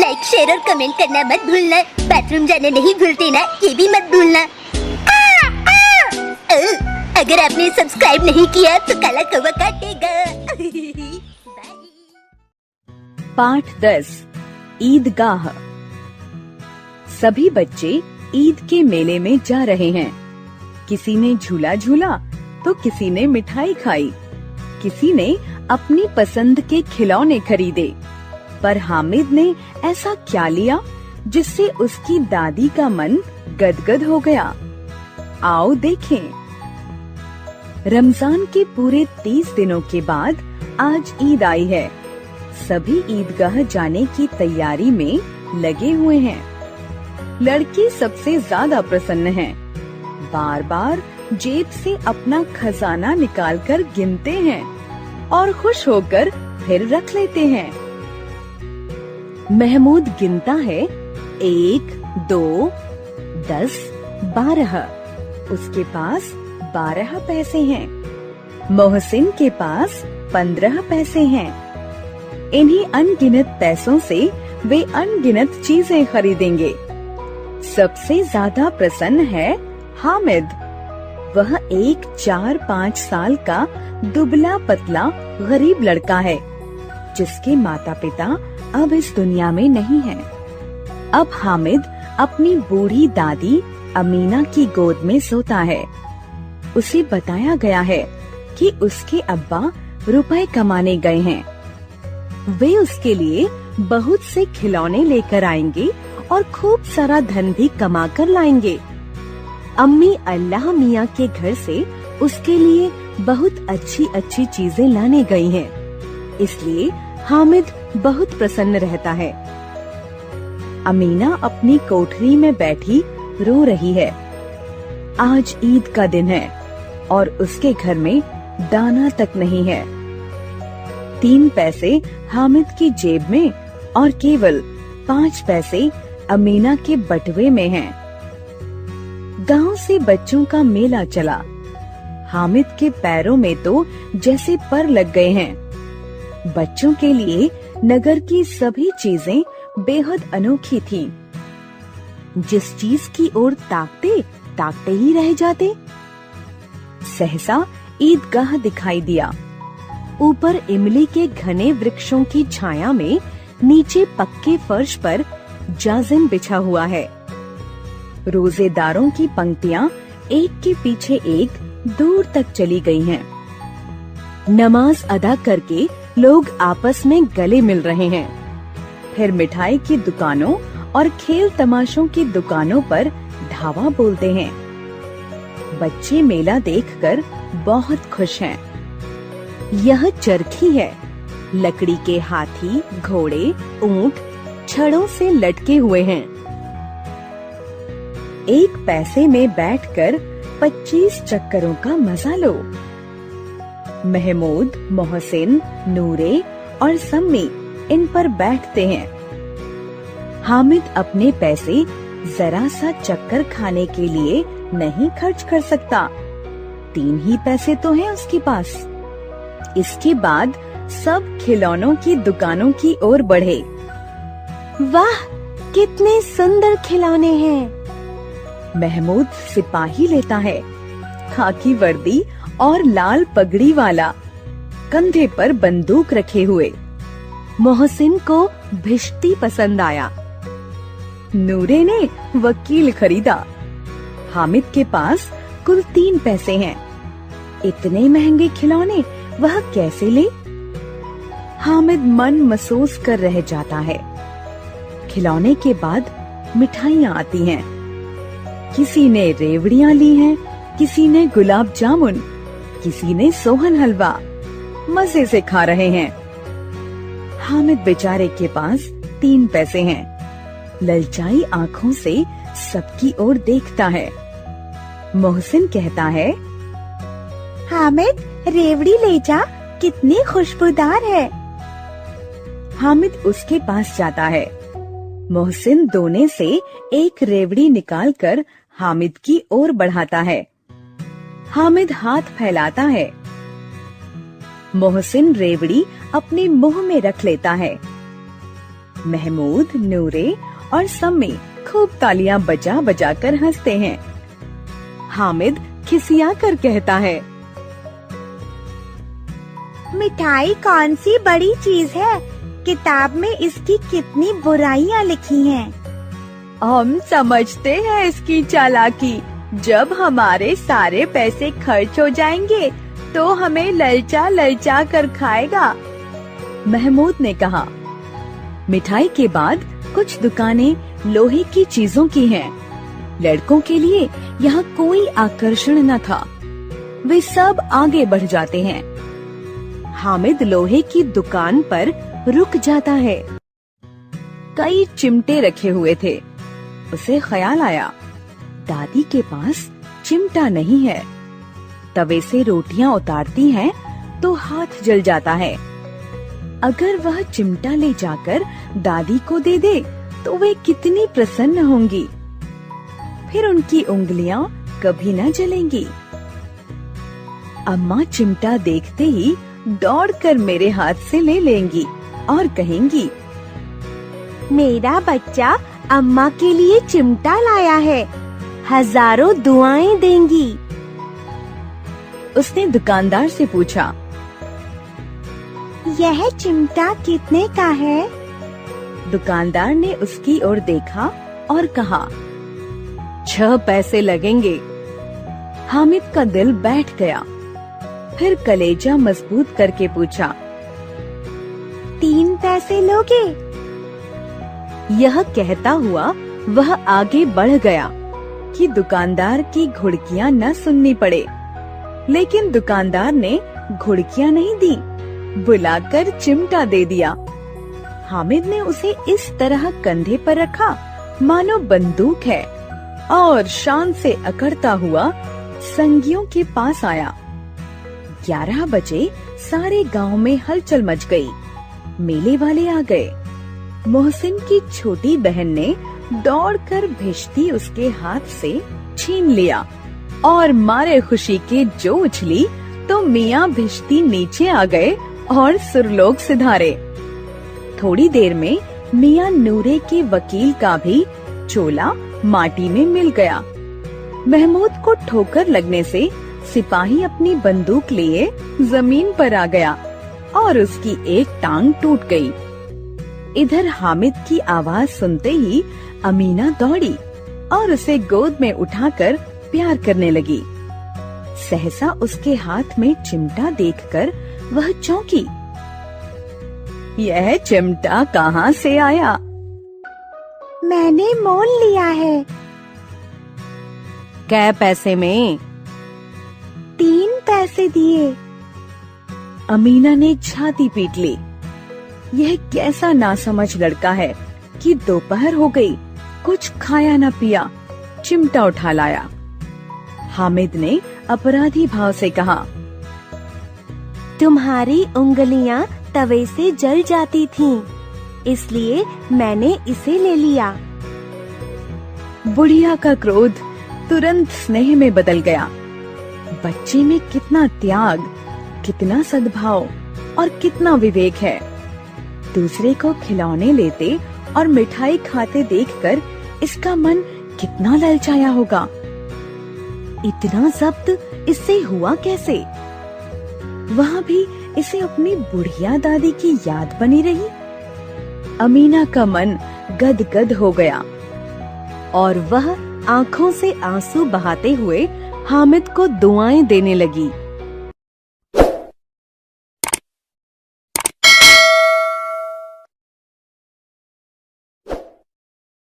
Like, share और comment करना मत भूलना। बाथरूम जाना नहीं भूलते ना, ये भी मत भूलना। अगर आपने सब्सक्राइब नहीं किया तो काला कौवा काटेगा। पाठ 10 ईदगाह। सभी बच्चे ईद के मेले में जा रहे हैं। किसी ने झूला झूला तो किसी ने मिठाई खाई, किसी ने अपनी पसंद के खिलौने खरीदे। पर हामिद ने ऐसा क्या लिया जिससे उसकी दादी का मन गदगद हो गया? आओ देखें। रमजान के पूरे 30 दिनों के बाद आज ईद आई है। सभी ईदगाह जाने की तैयारी में लगे हुए हैं। लड़के सबसे ज्यादा प्रसन्न हैं। बार बार जेब से अपना खजाना निकालकर गिनते हैं और खुश होकर फिर रख लेते हैं। महमूद गिनता है 1, 2, 10, 12। उसके पास 12 पैसे हैं। मोहसिन के पास 15 पैसे हैं। इन्हीं अनगिनत पैसों से वे अनगिनत चीजें खरीदेंगे। सबसे ज्यादा प्रसन्न है हामिद। वह एक 4-5 साल का दुबला पतला गरीब लड़का है जिसके माता पिता अब इस दुनिया में नहीं हैं। अब हामिद अपनी बूढ़ी दादी अमीना की गोद में सोता है। उसे बताया गया है कि उसके अब्बा रुपए कमाने गए हैं। वे उसके लिए बहुत से खिलौने लेकर आएंगे और खूब सारा धन भी कमा कर लाएंगे। अम्मी अल्लाह मियाँ के घर से उसके लिए बहुत अच्छी अच्छी चीजें लाने गई हैं। इसलिए हामिद बहुत प्रसन्न रहता है। अमीना अपनी कोठरी में बैठी रो रही है। आज ईद का दिन है और उसके घर में दाना तक नहीं है। 3 पैसे हामिद की जेब में और केवल 5 पैसे अमीना के बटुए में हैं। गांव से बच्चों का मेला चला। हामिद के पैरों में तो जैसे पर लग गए हैं। बच्चों के लिए नगर की सभी चीजें बेहद अनोखी थीं। जिस चीज की ओर ताकते ताकते ही रह जाते। सहसा ईदगाह दिखाई दिया। ऊपर इमली के घने वृक्षों की छाया में नीचे पक्के फर्श पर जाजिम बिछा हुआ है। रोजेदारों की पंक्तियां एक के पीछे एक दूर तक चली गई हैं। नमाज अदा करके लोग आपस में गले मिल रहे हैं। फिर मिठाई की दुकानों और खेल तमाशों की दुकानों पर धावा बोलते हैं। बच्चे मेला देखकर बहुत खुश हैं। यह चरखी है। लकड़ी के हाथी, घोड़े, ऊंट छड़ों से लटके हुए हैं। 1 पैसे में बैठकर 25 चक्करों का मजा लो। महमूद, मोहसिन, नूरे और सम्मी इन पर बैठते हैं। हामिद अपने पैसे जरा सा चक्कर खाने के लिए नहीं खर्च कर सकता। 3 ही पैसे तो हैं उसके पास। इसके बाद सब खिलौनों की दुकानों की ओर बढ़े। वाह, कितने सुंदर खिलौने हैं। महमूद सिपाही लेता है, खाकी वर्दी और लाल पगड़ी वाला, कंधे पर बंदूक रखे हुए। मोहसिन को भिश्ती पसंद आया। नूरे ने वकील खरीदा। हामिद के पास कुल 3 पैसे हैं। इतने महंगे खिलौने वह कैसे ले? हामिद मन महसूस कर रह जाता है। खिलौने के बाद मिठाइयाँ आती हैं। किसी ने रेवड़ियाँ ली हैं, किसी ने गुलाब जामुन, किसी ने सोहन हलवा। मजे से खा रहे हैं। हामिद बेचारे के पास 3 पैसे हैं। ललचाई आँखों से सबकी ओर देखता है। मोहसिन कहता है, हामिद रेवड़ी ले जा, कितनी खुशबूदार है। हामिद उसके पास जाता है। मोहसिन दोने से एक रेवड़ी निकालकर हामिद की ओर बढ़ाता है। हामिद हाथ फैलाता है। मोहसिन रेवड़ी अपने मुंह में रख लेता है। महमूद, नूरे और सम्मी खूब तालियां बजा बजा कर हंसते हैं। हामिद खिसिया कर कहता है, मिठाई कौन सी बड़ी चीज है? किताब में इसकी कितनी बुराइयां लिखी हैं। हम समझते हैं इसकी चालाकी। जब हमारे सारे पैसे खर्च हो जाएंगे तो हमें ललचा ललचा कर खाएगा, महमूद ने कहा। मिठाई के बाद कुछ दुकानें लोहे की चीजों की हैं। लड़कों के लिए यहाँ कोई आकर्षण न था। वे सब आगे बढ़ जाते हैं। हामिद लोहे की दुकान पर रुक जाता है। कई चिमटे रखे हुए थे। उसे ख्याल आया, दादी के पास चिमटा नहीं है। तवे से रोटियां उतारती हैं तो हाथ जल जाता है। अगर वह चिमटा ले जाकर दादी को दे दे तो वे कितनी प्रसन्न होंगी। फिर उनकी उंगलियां कभी न जलेंगी। अम्मा चिमटा देखते ही दौड़कर मेरे हाथ से ले लेंगी और कहेंगी, मेरा बच्चा अम्मा के लिए चिमटा लाया है, हजारों दुआएं देंगी। उसने दुकानदार से पूछा, यह चिमटा कितने का है? दुकानदार ने उसकी ओर देखा और कहा, 6 पैसे लगेंगे। हामिद का दिल बैठ गया। फिर कलेजा मजबूत करके पूछा, 3 पैसे लोगे? यह कहता हुआ वह आगे बढ़ गया कि दुकानदार की घुड़कियां न सुननी पड़े। लेकिन दुकानदार ने घुड़कियां नहीं दी, बुलाकर चिमटा दे दिया। हामिद ने उसे इस तरह कंधे पर रखा मानो बंदूक है और शान से अकड़ता हुआ संगियों के पास आया। 11 बजे सारे गांव में हलचल मच गई। मेले वाले आ गए। मोहसिन की छोटी बहन ने दौड़कर भिश्ती उसके हाथ से छीन लिया और मारे खुशी के जो उछली तो मियाँ भिश्ती नीचे आ गए और सुरलोक सिधारे। थोड़ी देर में मियाँ नूरे के वकील का भी चोला माटी में मिल गया। महमूद को ठोकर लगने से सिपाही अपनी बंदूक लिए जमीन पर आ गया और उसकी एक टांग टूट गई। इधर हामिद की आवाज सुनते ही अमीना दौड़ी और उसे गोद में उठाकर प्यार करने लगी। सहसा उसके हाथ में चिमटा देखकर वह चौंकी। यह चिमटा कहाँ से आया? मैंने मोल लिया है। कै पैसे में? 3 पैसे दिए। अमीना ने छाती पीट ली। यह कैसा नासमझ लड़का है कि दोपहर हो गई, कुछ खाया न पिया, चिमटा उठा लाया। हामिद ने अपराधी भाव से कहा, तुम्हारी उंगलियां तवे से जल जाती थीं, इसलिए मैंने इसे ले लिया। बुढ़िया का क्रोध तुरंत स्नेह में बदल गया। बच्चे में कितना त्याग, कितना सद्भाव और कितना विवेक है। दूसरे को खिलौने लेते और मिठाई खाते देखकर इसका मन कितना ललचाया होगा। इतना जब्त इससे हुआ कैसे? वहाँ भी इसे अपनी बुढ़िया दादी की याद बनी रही। अमीना का मन गदगद हो गया और वह आंखों से आंसू बहाते हुए हामिद को दुआएं देने लगी।